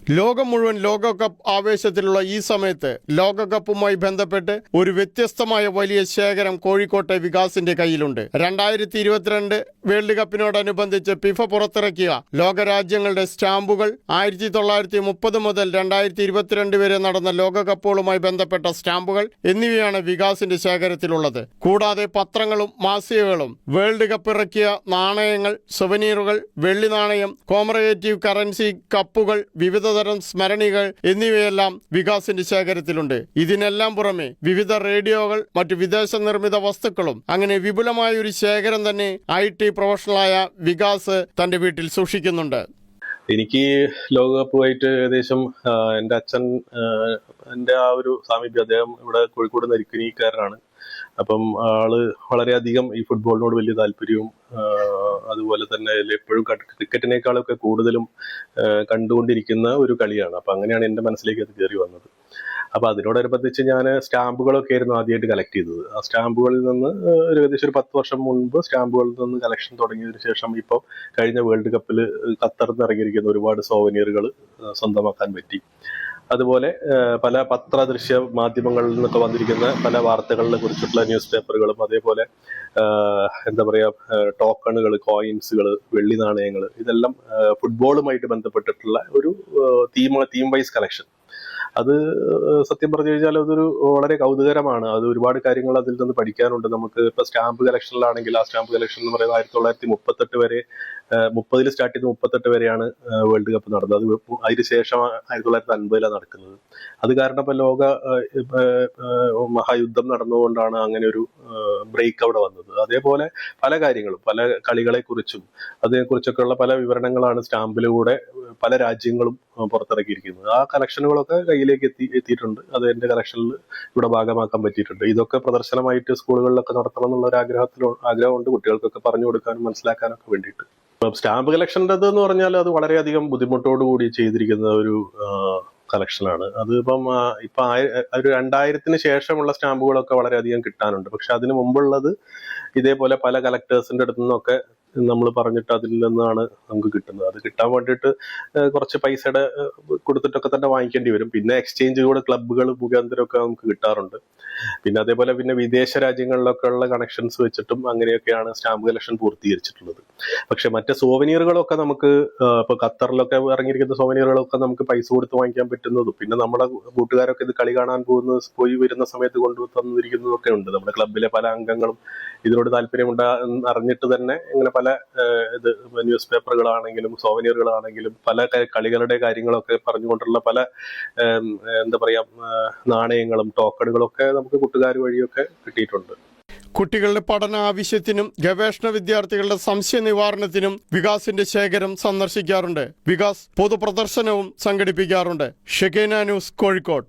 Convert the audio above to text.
ലോകം മുഴുവൻ ലോകകപ്പ് ആവേശത്തിലുള്ള ഈ സമയത്ത് ലോകകപ്പുമായി ബന്ധപ്പെട്ട് ഒരു വ്യത്യസ്തമായ വലിയ ശേഖരം കോഴിക്കോട്ടെ വികാസിന്റെ കയ്യിലുണ്ട്. 2022 വേൾഡ് കപ്പിനോടനുബന്ധിച്ച് ഫിഫ പുറത്തിറക്കിയ ലോകരാജ്യങ്ങളുടെ സ്റ്റാമ്പുകൾ, 1930 മുതൽ 2022 വരെ നടന്ന ലോകകപ്പുകളുമായി ബന്ധപ്പെട്ട സ്റ്റാമ്പുകൾ എന്നിവയാണ് വികാസിന്റെ ശേഖരത്തിലുള്ളത്. കൂടാതെ പത്രങ്ങളും മാസികകളും, വേൾഡ് കപ്പ് ഇറക്കിയ നാണയങ്ങൾ, സുവനീറുകൾ, വെള്ളി നാണയം, കോമറേറ്റീവ് കറൻസി കപ്പുകൾ, വിവിധതരം സ്മരണികൾ എന്നിവയെല്ലാം വികാസിന്റെ ശേഖരത്തിലുണ്ട്. ഇതിനെല്ലാം പുറമെ വിവിധ റേഡിയോകൾ, മറ്റു വിദേശ നിർമ്മിത വസ്തുക്കളും, അങ്ങനെ വിപുലമായ ഒരു ശേഖരം തന്നെ IT പ്രൊഫഷണലായ വികാസ് തന്റെ വീട്ടിൽ സൂക്ഷിക്കുന്നുണ്ട്. എനിക്ക് ലോകകപ്പുമായിട്ട് ഏകദേശം എൻ്റെ അച്ഛൻ എൻ്റെ ആ ഒരു സാമീപ്യം, അദ്ദേഹം ഇവിടെ കോഴിക്കോട് നരിക്കുനിക്കാരനാണ്. അപ്പം ആള് വളരെയധികം ഈ ഫുട്ബോളിനോട് വലിയ താല്പര്യവും അതുപോലെ തന്നെ എപ്പോഴും ക്രിക്കറ്റിനേക്കാളൊക്കെ കൂടുതലും കണ്ടുകൊണ്ടിരിക്കുന്ന ഒരു കളിയാണ്. അപ്പൊ അങ്ങനെയാണ് എൻ്റെ മനസ്സിലേക്ക് അത് കയറി വന്നത്. അപ്പൊ അതിനോടനുബന്ധിച്ച് ഞാൻ സ്റ്റാമ്പുകളൊക്കെ ആയിരുന്നു ആദ്യമായിട്ട് കളക്ട് ചെയ്തത്. ആ സ്റ്റാമ്പുകളിൽ നിന്ന് ഏകദേശം ഒരു 10 വർഷം മുൻപ് സ്റ്റാമ്പുകളിൽ നിന്ന് കളക്ഷൻ തുടങ്ങിയതിനു ശേഷം ഇപ്പോൾ കഴിഞ്ഞ വേൾഡ് കപ്പിൽ ഖത്തറിൽ നിന്ന് ഇറങ്ങിയിരിക്കുന്ന ഒരുപാട് സോവനീറുകൾ സ്വന്തമാക്കാൻ പറ്റി. അതുപോലെ പല പത്രദൃശ്യ മാധ്യമങ്ങളിൽ നിന്നൊക്കെ വന്നിരിക്കുന്ന പല വാർത്തകളെ കുറിച്ചിട്ടുള്ള ന്യൂസ് പേപ്പറുകളും, അതേപോലെ എന്താ പറയാ, ടോക്കണുകൾ, കോയിൻസുകൾ, വെള്ളി നാണയങ്ങൾ, ഇതെല്ലാം ഫുട്ബോളുമായിട്ട് ബന്ധപ്പെട്ടിട്ടുള്ള ഒരു തീം വൈസ് കളക്ഷൻ. അത് സത്യം പറഞ്ഞു കഴിഞ്ഞാൽ അതൊരു വളരെ കൗതുകരമാണ്. അത് ഒരുപാട് കാര്യങ്ങൾ അതിൽ നിന്ന് പഠിക്കാനുണ്ട് നമുക്ക്. ഇപ്പൊ സ്റ്റാമ്പ് കളക്ഷനിലാണെങ്കിൽ ആ സ്റ്റാമ്പ് കളക്ഷൻ എന്ന് പറയുന്നത് 1938 വരെ, 30 സ്റ്റാർട്ട് ചെയ്ത് 38 വരെയാണ് വേൾഡ് കപ്പ് നടന്നത്. അതിനുശേഷം 1950 നടക്കുന്നത്. അത് കാരണം ഇപ്പൊ ലോക മഹായുദ്ധം നടന്നുകൊണ്ടാണ് അങ്ങനെ ഒരു ബ്രേക്ക് അവിടെ വന്നത്. അതേപോലെ പല കാര്യങ്ങളും, പല കളികളെ കുറിച്ചും അതിനെക്കുറിച്ചൊക്കെയുള്ള പല വിവരണങ്ങളാണ് സ്റ്റാമ്പിലൂടെ പല രാജ്യങ്ങളും പുറത്തിറക്കിയിരിക്കുന്നത്. ആ കളക്ഷനുകളൊക്കെ കയ്യിലേക്ക് എത്തിയിട്ടുണ്ട്. അത് എന്റെ കളക്ഷനിൽ ഇവിടെ ഭാഗമാക്കാൻ പറ്റിയിട്ടുണ്ട്. ഇതൊക്കെ പ്രദർശനമായിട്ട് സ്കൂളുകളിലൊക്കെ നടത്തണം എന്നുള്ള ഒരു ആഗ്രഹമുണ്ട്, കുട്ടികൾക്കൊക്കെ പറഞ്ഞു കൊടുക്കാനും മനസ്സിലാക്കാനൊക്കെ വേണ്ടിയിട്ട്. സ്റ്റാമ്പ് കളക്ഷൻ്റെത് എന്ന് പറഞ്ഞാൽ അത് വളരെയധികം ബുദ്ധിമുട്ടോടുകൂടി ചെയ്തിരിക്കുന്ന ഒരു കളക്ഷനാണ്. അത് ഇപ്പൊ 2000-ന് ശേഷമുള്ള സ്റ്റാമ്പുകളൊക്കെ വളരെയധികം കിട്ടാനുണ്ട്. പക്ഷെ അതിന് മുമ്പുള്ളത് ഇതേപോലെ പല കളക്ടേഴ്സിന്റെ അടുത്തു നിന്നൊക്കെ നമ്മൾ പറഞ്ഞിട്ട് അതിൽ നിന്നാണ് നമുക്ക് കിട്ടുന്നത്. അത് കിട്ടാൻ വേണ്ടിയിട്ട് കുറച്ച് പൈസയുടെ കൊടുത്തിട്ടൊക്കെ തന്നെ വാങ്ങിക്കേണ്ടി വരും. പിന്നെ എക്സ്ചേഞ്ച് കൂടെ ക്ലബ്ബുകൾ മുഖാന്തരമൊക്കെ നമുക്ക് കിട്ടാറുണ്ട്. പിന്നെ അതേപോലെ പിന്നെ വിദേശ രാജ്യങ്ങളിലൊക്കെ ഉള്ള കണക്ഷൻസ് വെച്ചിട്ടും അങ്ങനെയൊക്കെയാണ് സ്റ്റാമ്പ് കളക്ഷൻ പൂർത്തീകരിച്ചിട്ടുള്ളത്. പക്ഷെ മറ്റേ സോവനീറുകളൊക്കെ നമുക്ക് ഇപ്പൊ ഖത്തറിലൊക്കെ ഇറങ്ങിയിരിക്കുന്ന സോവനീറുകളൊക്കെ നമുക്ക് പൈസ കൊടുത്ത് വാങ്ങിക്കാൻ പറ്റുന്നതും, പിന്നെ നമ്മുടെ കൂട്ടുകാരൊക്കെ ഇത് കളി കാണാൻ പോയി വരുന്ന സമയത്ത് കൊണ്ടു തന്നിരിക്കുന്നതും ഒക്കെ ഉണ്ട്. നമ്മുടെ ക്ലബിലെ പല അംഗങ്ങളും ഇതിനോട് അറിഞ്ഞിട്ട് തന്നെ ഇങ്ങനെ പല ന്യൂസ് പേപ്പറുകളാണെങ്കിലും സോവനീറുകളാണെങ്കിലും പല കളികളുടെ കാര്യങ്ങളൊക്കെ പറഞ്ഞുകൊണ്ടുള്ള പല എന്താ പറയാ നാണയങ്ങളും ടോക്കണുകളും ഒക്കെ നമുക്ക് കൂട്ടുകാർ വഴിയൊക്കെ കിട്ടിയിട്ടുണ്ട്. കുട്ടികളുടെ പഠന ആവശ്യത്തിനും ഗവേഷണ വിദ്യാർത്ഥികളുടെ സംശയ നിവാരണത്തിനും വികാസിന്റെ ശേഖരം സന്ദർശിക്കാറുണ്ട്. വികാസ് പൊതുപ്രദർശനവും സംഘടിപ്പിക്കാറുണ്ട്. Shekinah news, Kozhikode.